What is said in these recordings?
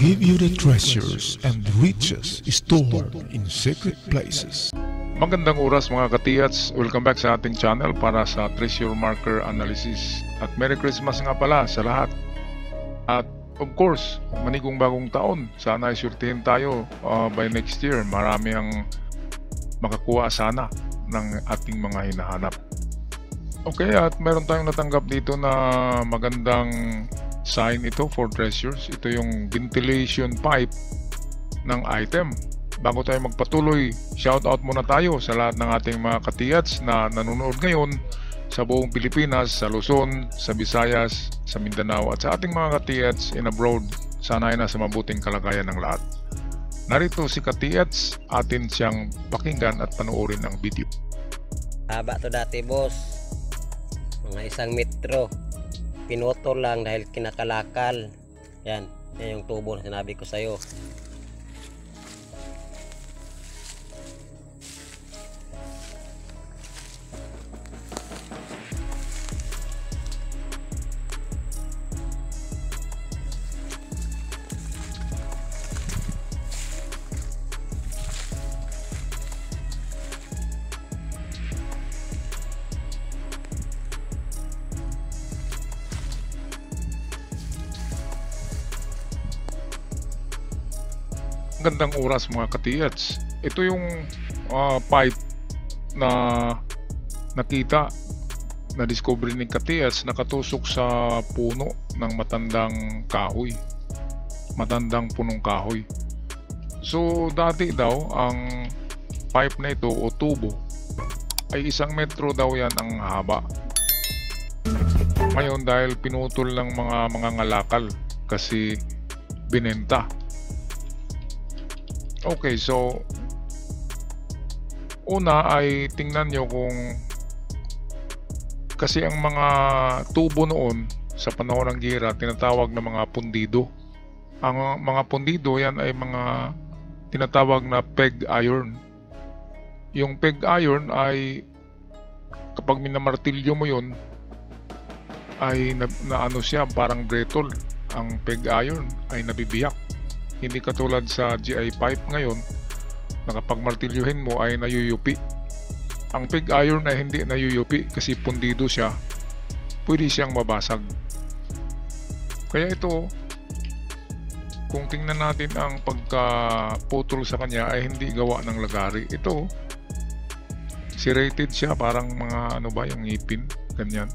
give you the treasures and riches stored in secret places. Magandang oras mga katiyats, welcome back sa ating channel para sa treasure marker analysis. At Merry Christmas nga pala sa lahat. At of course, manigong bagong taon, sana ay surtihin tayo by next year. Marami ang makakuha sana ng ating mga hinahanap. Okay, at meron tayong natanggap dito na magandang sign ito for treasures. Ito yung ventilation pipe ng item. Bago tayo magpatuloy, shoutout muna tayo sa lahat ng ating mga katiyats na nanonood ngayon sa buong Pilipinas, sa Luzon, sa Visayas, sa Mindanao at sa ating mga katiyats in abroad. Sana ay nasa mabuting kalagayan ng lahat. Narito si katiyats, atin siyang pakinggan at panoorin ang video. Haba to dati boss, mga 1 metro. Pinutol lang dahil kinakalakal. Yan yung tubo na sinabi ko sa'yo. Gandang oras mga katiyats. Ito yung pipe na nakita na discovery ni katiyats, nakatusok sa puno ng matandang kahoy, matandang punong kahoy. So dati daw ang pipe na ito o tubo ay 1 metro daw yan ang haba. Ngayon dahil pinutol ng mga ngalakal kasi binenta. Okay, so una ay tingnan nyo kung kasi ang mga tubo noon sa panahon ng gira tinatawag na mga pundido. Ang mga pundido yan ay mga tinatawag na peg iron. Yung peg iron ay kapag minamartilyo mo yun ay na ano siya, parang brittle. Ang peg iron ay nabibiyak. Hindi katulad sa GI pipe ngayon na kapag martilyuhin mo ay nayuyupi. Ang pig iron ay hindi nayuyupi kasi pundido siya. Pwede siyang mabasag. Kaya ito, kung tingnan natin ang pagkaputol sa kanya ay hindi gawa ng lagari. Ito, serrated siya, parang mga ano ba yung ngipin, ganyan.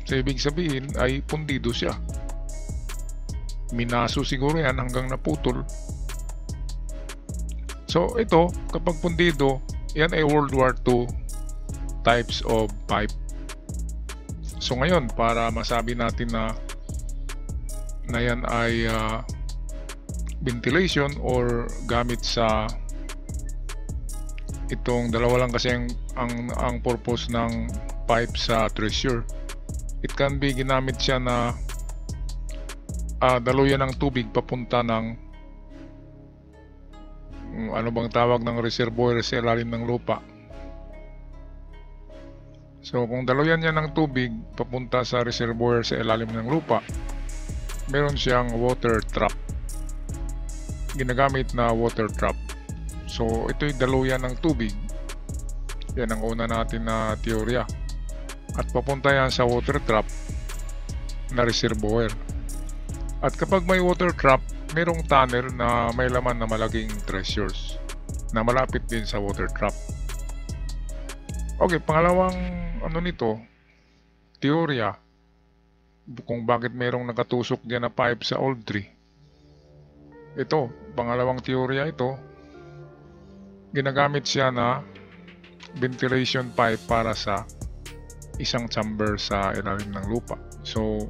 So ibig sabihin ay pundido siya. Minaso siguro yan hanggang naputol. So ito, kapag pundido, yan ay World War II types of pipe. So ngayon, para masabi natin na yan ay ventilation or gamit sa itong dalawa lang kasi ang purpose ng pipe sa treasure. It can be ginamit siya na daluyan ng tubig papunta ng ano bang tawag ng reservoir sa ilalim ng lupa. So kung daluyan niya ng tubig papunta sa reservoir sa ilalim ng lupa, meron siyang water trap, ginagamit na water trap. So ito'y daluyan ng tubig. Yan ang una natin na teorya. At papunta yan sa water trap na reservoir. At kapag may water trap, merong tunnel na may laman na malaking treasures na malapit din sa water trap. Okay, pangalawang ano nito, teorya kung bakit merong nakatusok diyan na pipe sa old tree. Ito, pangalawang teorya ito, ginagamit siya na ventilation pipe para sa isang chamber sa ilalim ng lupa. So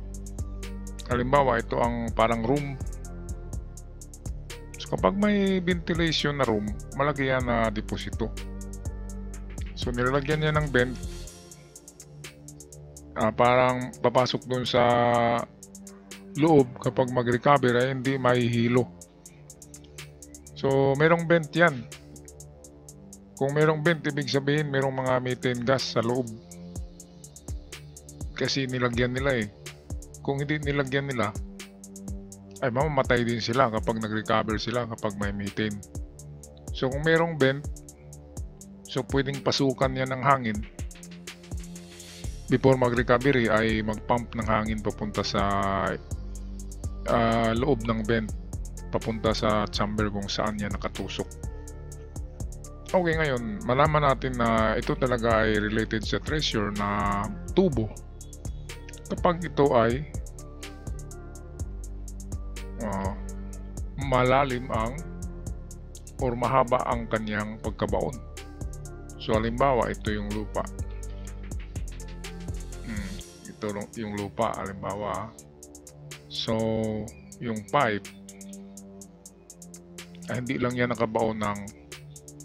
halimbawa, ito ang parang room. So, kapag may ventilation na room, malaki yan na deposito. So, nilalagyan niya ng vent. Parang papasok dun sa loob kapag mag-recover ay hindi mahihilo. So, merong vent yan. Kung merong vent, ibig sabihin merong mga methane gas sa loob. Kasi nilagyan nila eh. Kung hindi nilagyan nila, ay mamamatay din sila kapag nag-recover sila kapag may methane. So kung merong vent, so pwedeng pasukan yan ng hangin. Before mag-recovery ay mag-pump ng hangin papunta sa loob ng vent, papunta sa chamber kung saan yan nakatusok. Okay, ngayon malaman natin na ito talaga ay related sa treasure na tubo kapag ito ay malalim ang or mahaba ang kanyang pagkabaon. So halimbawa ito yung lupa, ito yung lupa halimbawa. So yung pipe ay hindi lang yan nakabaon ng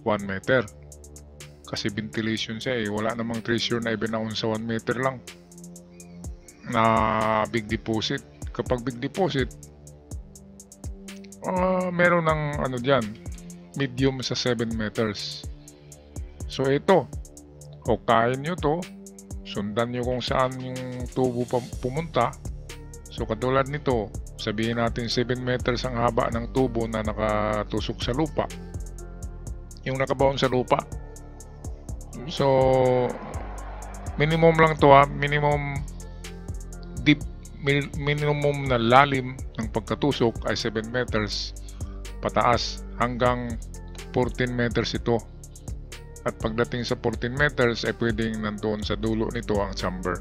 1 meter kasi ventilation siya wala namang treasure na ibinaon sa 1 meter lang na big deposit. Kapag big deposit, meron ng ano dyan, medium sa 7 meters. So ito, hukayin nyo to, sundan nyo kung saan yung tubo pumunta. So katulad nito, sabihin natin 7 meters ang haba ng tubo na nakatusok sa lupa, yung nakabaon sa lupa. So minimum lang to minimum deep, minimum na lalim ng pagkatusok ay 7 meters pataas hanggang 14 meters ito. At pagdating sa 14 meters ay pwedeng nandoon sa dulo nito ang chamber.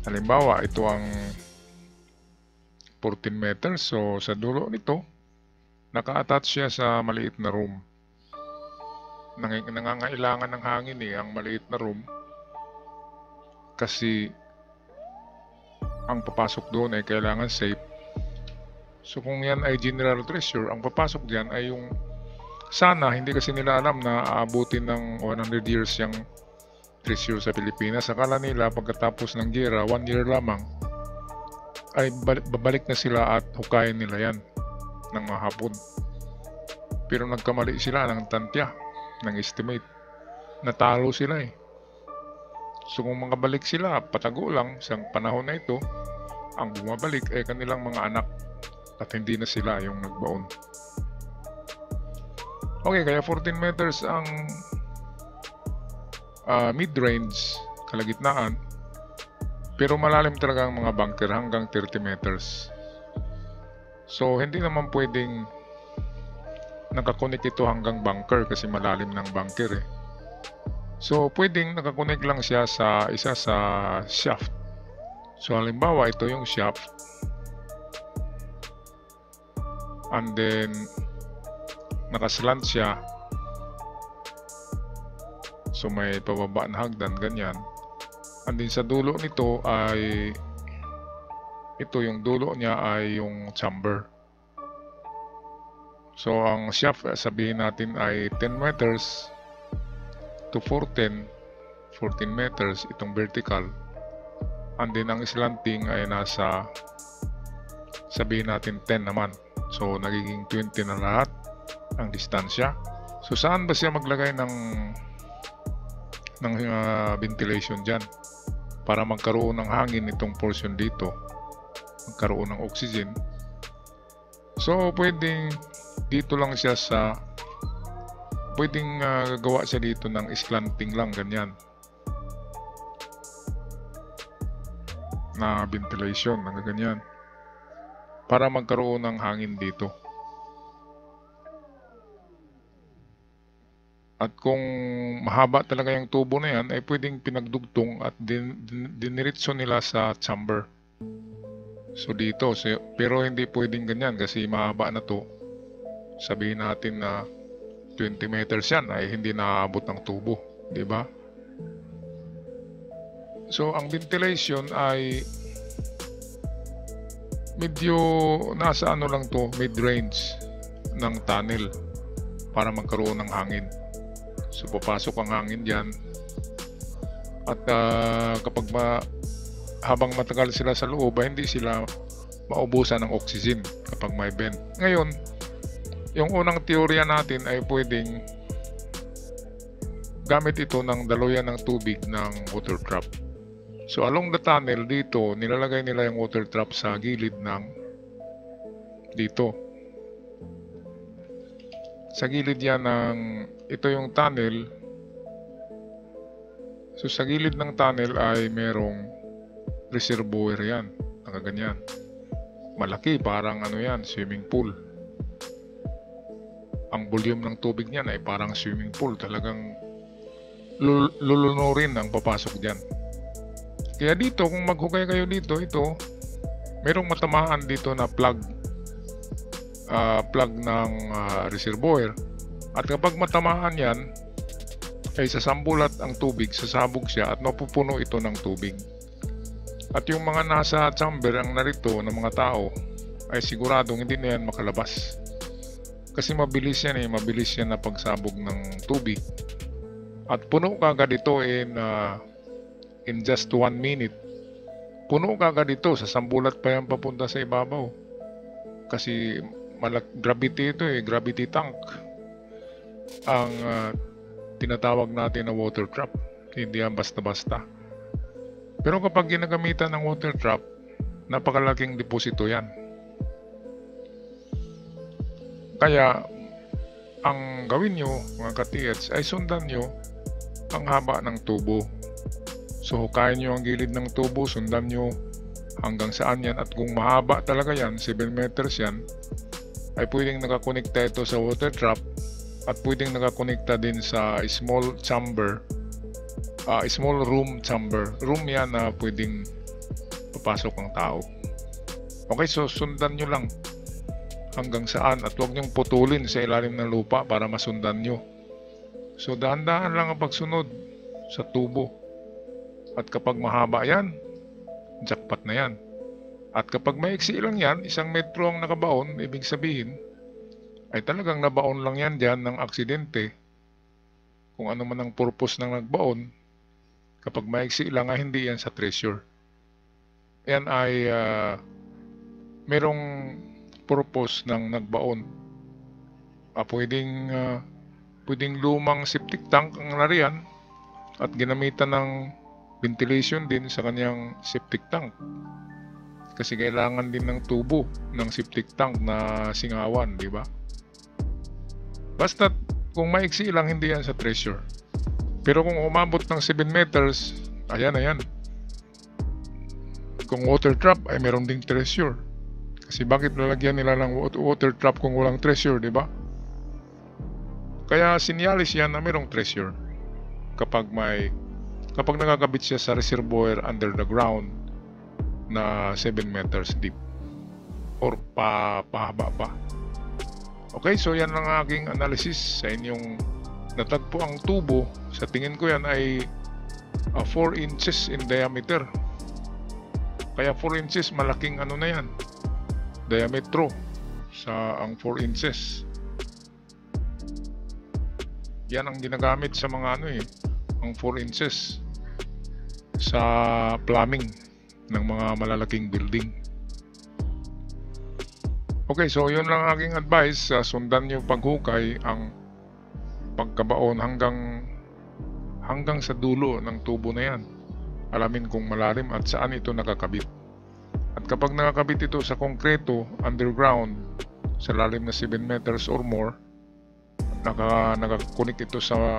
Halimbawa ito ang 14 meters, so sa dulo nito naka-attach siya sa maliit na room. Nangangailangan ng hangin ang maliit na room kasi ang papasok doon ay kailangan safe. So kung yan ay general treasure, ang papasok diyan ay yung sana hindi kasi nila alam na aabutin ng 100 years yung treasure sa Pilipinas. Akala nila pagkatapos ng giyera 1 year lamang ay babalik na sila at hukayin nila yan ng mahapon. Pero nagkamali sila ng tantya, ng estimate. Natalo sila So kung makabalik sila, patago lang sa panahon na ito, ang bumabalik ay kanilang mga anak at hindi na sila yung nagbaon. Okay, kaya 14 meters ang mid-range, kalagitnaan, pero malalim talaga ang mga bunker hanggang 30 meters. So hindi naman pwedeng nakakonek ito hanggang bunker kasi malalim ng bunker So pwedeng nakakonek lang siya sa isa sa shaft. So halimbawa ito yung shaft, and then nakaslant siya, so may pababa na hagdan ganyan, and then sa dulo nito ay ito yung dulo niya ay yung chamber. So ang shaft sabihin natin ay 10 meters to 14 meters itong vertical, and then ang slanting ay nasa sabihin natin 10 naman. So nagiging 20 na lahat ang distansya. So saan ba siya maglagay ng ventilation dyan para magkaroon ng hangin itong portion dito, magkaroon ng oxygen? So pwedeng dito lang siya sa pwedeng gagawa siya dito ng slanting lang ganyan na ventilation ng ganyan para magkaroon ng hangin dito. At kung mahaba talaga yung tubo na yan, ay pwedeng pinagdugtong at diniritso nila sa chamber. So dito, pero hindi pwedeng ganyan kasi mahaba na to. Sabihin natin na 20 meters yan ay hindi naabot ng tubo, di ba? So ang ventilation ay medyo nasa ano lang to, mid-range ng tunnel para magkaroon ng hangin. So papasok ang hangin dyan at kapag habang matagal sila sa loob ay hindi sila maubusan ng oxygen kapag may vent. Ngayon, yung unang teorya natin ay pwedeng gamit ito ng daluyan ng tubig ng water trap. So along the tunnel dito, nilalagay nila yung water trap sa gilid ng dito. Sa gilid yan ng, ito yung tunnel. So sa gilid ng tunnel ay merong reservoir yan, nakaganyan. Malaki, parang ano yan, swimming pool. Ang volume ng tubig niyan ay parang swimming pool. Talagang lulunurin ang papasok dyan. Kaya dito, kung maghukay kayo dito, ito, merong matamaan dito na plug ng reservoir. At kapag matamaan yan, ay sasambulat ang tubig, sasabog siya at mapupuno ito ng tubig. At yung mga nasa chamber ang narito ng mga tao ay siguradong hindi na yan makalabas. Kasi mabilis yan mabilis yan na pagsabog ng tubig. At puno kagad ito in just 1 minute. Puno kagad ito, sasambulat pa yan papunta sa ibabaw. Kasi gravity ito gravity tank. Ang tinatawag natin na water trap. Hindi yan basta-basta. Pero kapag ginagamitan ng water trap, napakalaking deposito yan. Kaya, ang gawin nyo, mga ka-TH, ay sundan nyo ang haba ng tubo. So, hukayin nyo ang gilid ng tubo, sundan nyo hanggang saan yan. At kung mahaba talaga yan, 7 meters yan, ay pwedeng nakakonekta ito sa water trap at pwedeng nakakonekta din sa small chamber, small room chamber. Room yan na pwedeng papasok ang tao. Okay, so sundan nyo lang hanggang saan at huwag nyong putulin sa ilalim ng lupa para masundan nyo. So dahan-dahan lang ang pagsunod sa tubo. At kapag mahaba yan, jackpot na yan. At kapag maiksi lang yan, 1 metro ang nakabaon, ibig sabihin ay talagang nabaon lang yan dyan ng aksidente. Kung ano man ang purpose ng nagbaon, kapag maiksi lang ay hindi yan sa treasure. Yan ay merong purpose ng nagbaon. Pwedeng lumang septic tank ang nariyan at ginamitan ng ventilation din sa kanyang septic tank. Kasi kailangan din ng tubo ng septic tank na singawan, di ba? Basta kung maiksi lang, hindi yan sa treasure. Pero kung umabot ng 7 meters, ayan. Kung water trap ay meron ding treasure. Kasi bakit lalagyan nila ng water trap kung walang treasure, di ba? Kaya sinyalis yan na merong treasure. Kapag nakakabit siya sa reservoir under the ground na 7 meters deep or pahaba pa. Okay, so yan lang aking analysis sa inyong natagpo ang tubo. Sa tingin ko yan ay 4 inches in diameter. Kaya 4 inches malaking ano na yan, diametro sa ang 4 inches. Yan ang ginagamit sa mga ang 4 inches sa plumbing ng mga malalaking building. Okay, so yun lang aking advice. Sundan nyo paghukay ang pagkabaon hanggang sa dulo ng tubo na yan. Alamin kung malalim at saan ito nakakabit. At kapag nakakabit ito sa konkreto underground sa lalim na 7 meters or more, nakakunik ito sa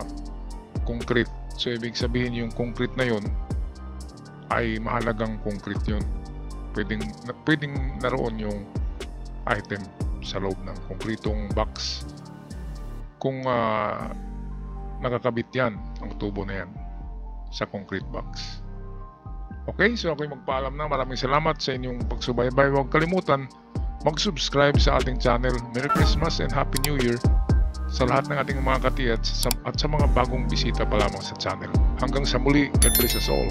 concrete. So ibig sabihin yung concrete na yun ay mahalagang concrete yun. Pwedeng naroon yung item sa loob ng konkretong box kung nakakabit yan ang tubo na yan sa concrete box. Okay, so ako'y magpaalam na. Maraming salamat sa inyong pagsubaybay. Huwag kalimutan mag-subscribe sa ating channel. Merry Christmas and Happy New Year sa lahat ng ating mga katiyats at sa mga bagong bisita pa lamang sa channel. Hanggang sa muli, God bless us all.